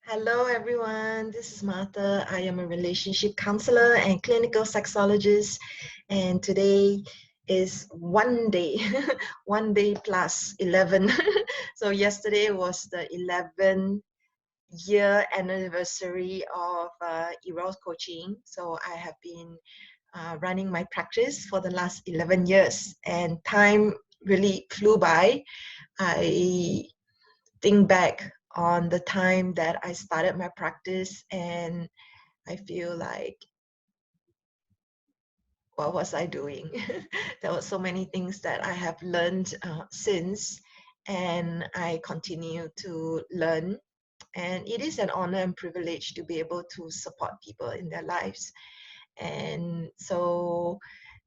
Hello, everyone. This is Martha. I am a relationship counselor and clinical sexologist. And today is one day, one day plus 11. So yesterday was the 11th year anniversary of Eros coaching. So I have been running my practice for the last 11 years, and time really flew by. I think back on the time that I started my practice, and I feel like, what was I doing? There were so many things that I have learned since, and I continue to learn. And it is an honor and privilege to be able to support people in their lives. And so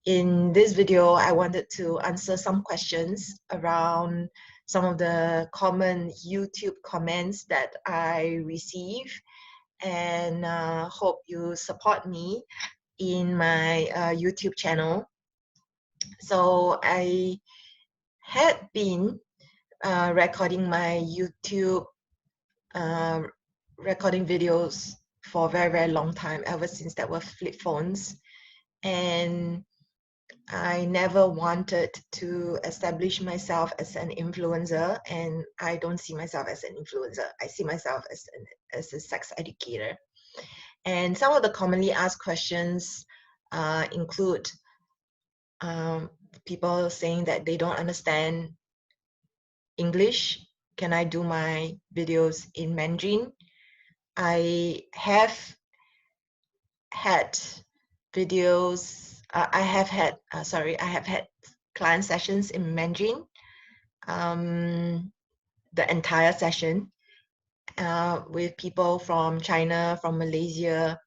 in this video, I wanted to answer some questions around some of the common YouTube comments that I receive, and hope you support me in my YouTube channel. So I had been recording my YouTube uh, recording videos for a very, very long time, ever since there were flip phones. And I never wanted to establish myself as an influencer, and I don't see myself as an influencer. I see myself as a sex educator. And some of the commonly asked questions include people saying that they don't understand English. Can I do my videos in Mandarin? I have had videos, I have had client sessions in Mandarin, the entire session, with people from China, from Malaysia,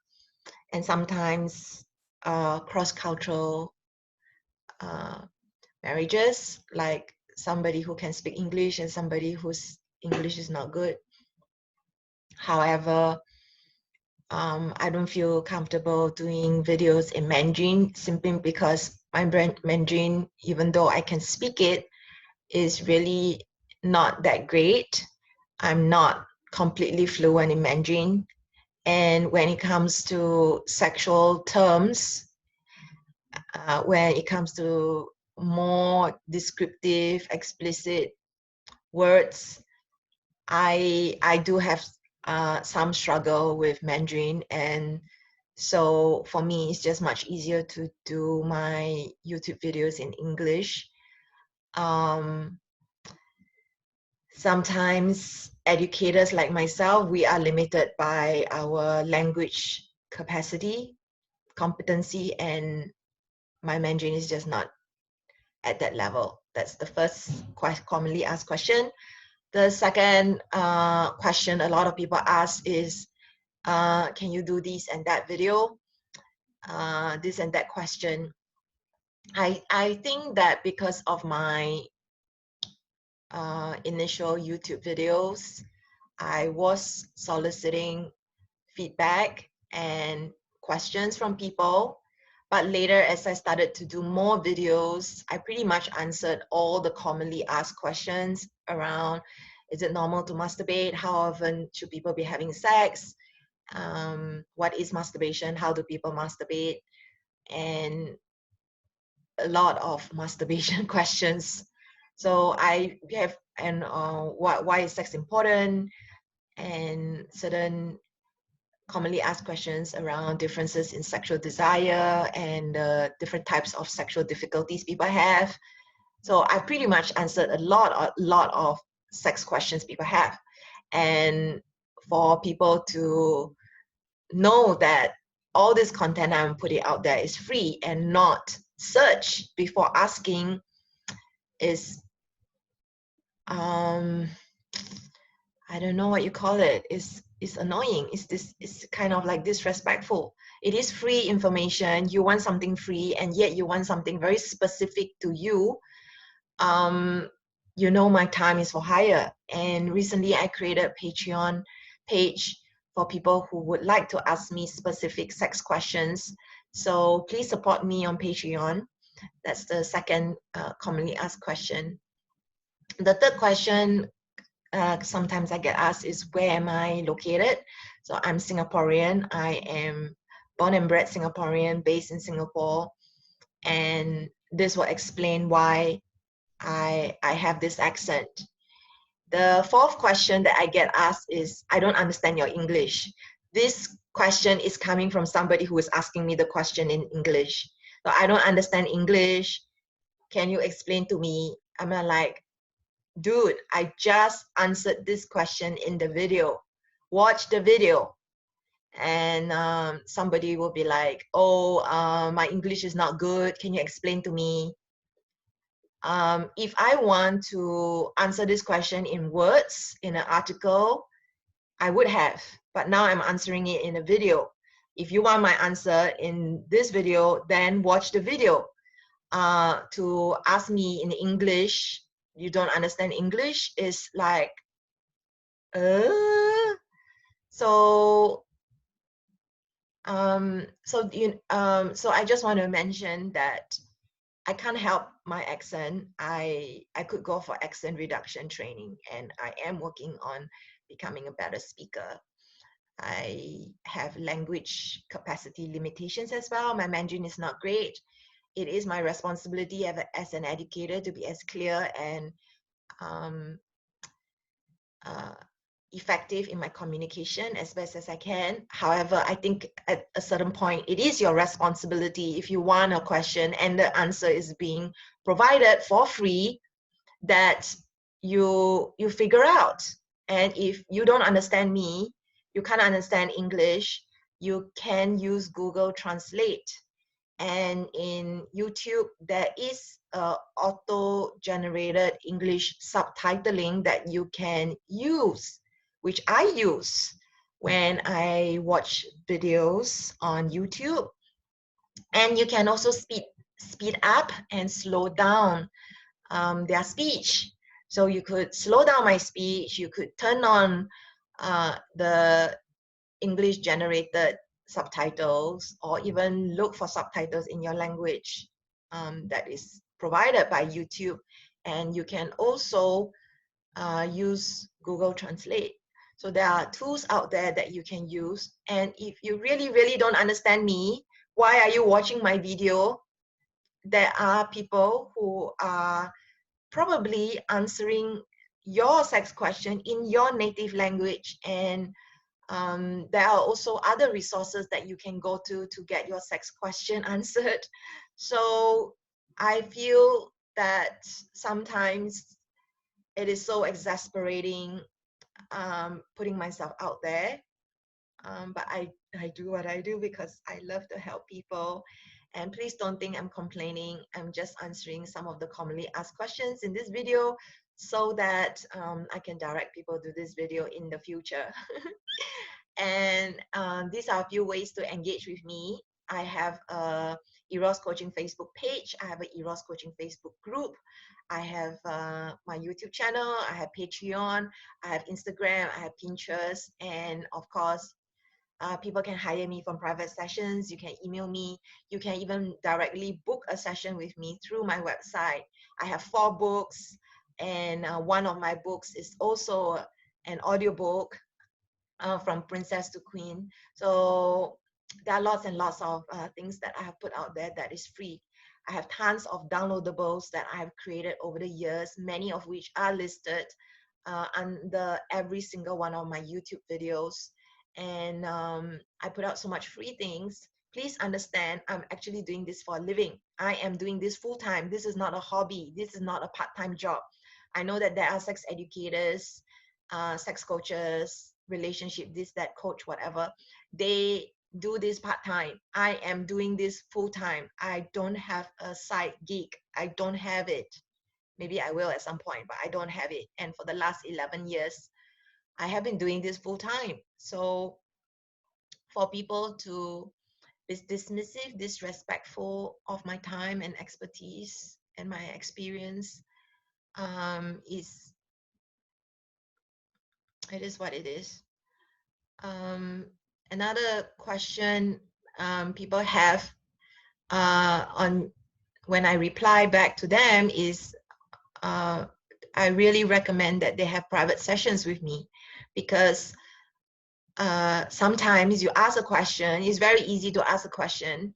and sometimes cross-cultural marriages, like somebody who can speak English and somebody whose English is not good. However, I don't feel comfortable doing videos in Mandarin, simply because my Mandarin, even though I can speak it, is really not that great. I'm not completely fluent in Mandarin. And when it comes to sexual terms, when it comes to more descriptive, explicit words, I do have some struggle with Mandarin, and so for me, it's just much easier to do my YouTube videos in English. Sometimes educators like myself, we are limited by our language capacity, competency, and my Mandarin is just not at that level. That's the first commonly asked question. The second question a lot of people ask is, can you do this and that video? This and that question. I think that because of my initial YouTube videos, I was soliciting feedback and questions from people. But later, as I started to do more videos, I pretty much answered all the commonly asked questions around, is it normal to masturbate? How often should people be having sex? What is masturbation? How do people masturbate? And a lot of masturbation questions. So I have, and why is sex important? And certain commonly asked questions around differences in sexual desire and different types of sexual difficulties people have. So I pretty much answered a lot of sex questions people have. And for people to know that all this content I'm putting out there is free and not search before asking is, I don't know what you call it, is annoying. It's kind of like disrespectful. It is free information. You want something free, and yet you want something very specific to you. You know, my time is for hire. And recently I created a Patreon page for people who would like to ask me specific sex questions. So please support me on Patreon. That's the second commonly asked question. The third question sometimes I get asked is, where am I located? So I'm Singaporean. I am born and bred Singaporean, based in Singapore. And this will explain why I have this accent. The fourth question that I get asked is, I don't understand your English. This question is coming from somebody who is asking me the question in English. So I don't understand English. Can you explain to me? I'm like, dude, I just answered this question in the video. Watch the video. And somebody will be like, oh, my English is not good. Can you explain to me? If I want to answer this question in words, in an article, I would have, but now I'm answering it in a video. If you want my answer in this video, then watch the video. To ask me in English, you don't understand English, is like, so so I just want to mention that I can't help my accent. I could go for accent reduction training, and I am working on becoming a better speaker. I have language capacity limitations as well. My Mandarin is not great. It is my responsibility as an educator to be as clear and effective in my communication as best as I can. However, I think at a certain point, it is your responsibility, if you want a question and the answer is being provided for free, that you figure out. And if you don't understand me, you can't understand English, you can use Google Translate. And in YouTube, there is auto-generated English subtitling that you can use, which I use when I watch videos on YouTube. And you can also speed up and slow down their speech. So you could slow down my speech, you could turn on the English generated subtitles, or even look for subtitles in your language that is provided by YouTube. And you can also use Google Translate. So there are tools out there that you can use. And if you really, really don't understand me, why are you watching my video? There are people who are probably answering your sex question in your native language, and there are also other resources that you can go to get your sex question answered. So I feel that sometimes it is so exasperating putting myself out there. But I do what I do because I love to help people. And please don't think I'm complaining. I'm just answering some of the commonly asked questions in this video so that I can direct people to this video in the future. And these are a few ways to engage with me. I have a Eros Coaching Facebook page. I have an Eros Coaching Facebook group. I have my YouTube channel. I have Patreon. I have Instagram. I have Pinterest. And of course, people can hire me from private sessions. You can email me. You can even directly book a session with me through my website. I have 4 books, and one of my books is also an audiobook. From princess to queen. So there are lots and lots of things that I have put out there that is free. I have tons of downloadables that I have created over the years, many of which are listed under every single one of my YouTube videos. And I put out so much free things. Please understand, I'm actually doing this for a living. I am doing this full-time. This is not a hobby. This is not a part-time job. I know that there are sex educators, sex coaches, relationship, this, that, coach, whatever. They do this part-time. I am doing this full-time. I don't have a side gig. I don't have it. Maybe I will at some point, but I don't have it. And for the last 11 years, I have been doing this full-time. So for people to be dismissive, disrespectful of my time and expertise and my experience, it is what it is. Another question people have on when I reply back to them is I really recommend that they have private sessions with me, because sometimes you ask a question, it's very easy to ask a question.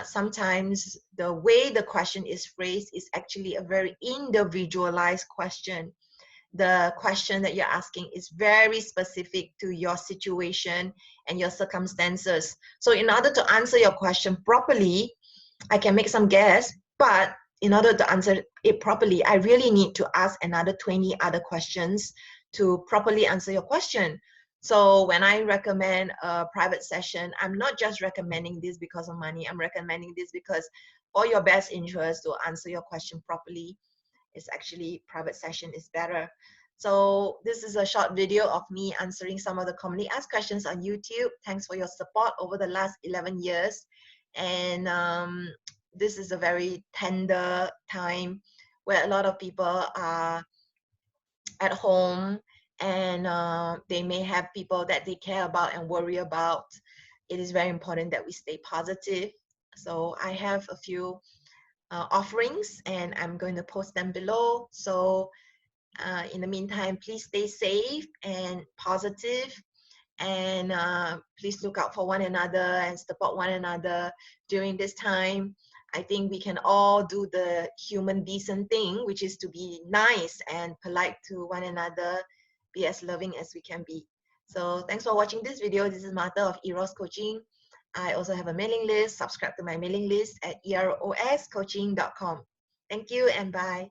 Sometimes the way the question is phrased is actually a very individualized question. The question that you're asking is very specific to your situation and your circumstances. So in order to answer your question properly, I can make some guess, but in order to answer it properly, I really need to ask another 20 other questions to properly answer your question. So when I recommend a private session, I'm not just recommending this because of money. I'm recommending this because for your best interest to answer your question properly, is actually private session is better. So this is a short video of me answering some of the commonly asked questions on YouTube. Thanks for your support over the last 11 years. And this is a very tender time where a lot of people are at home, and they may have people that they care about and worry about. It is very important that we stay positive. So I have a few offerings, and I'm going to post them below. So in the meantime, please stay safe and positive, and please look out for one another and support one another during this time. I think we can all do the human decent thing, which is to be nice and polite to one another, be as loving as we can be. So thanks for watching this video. This is Martha of Eros Coaching. I also have a mailing list. Subscribe to my mailing list at eroscoaching.com. Thank you and bye.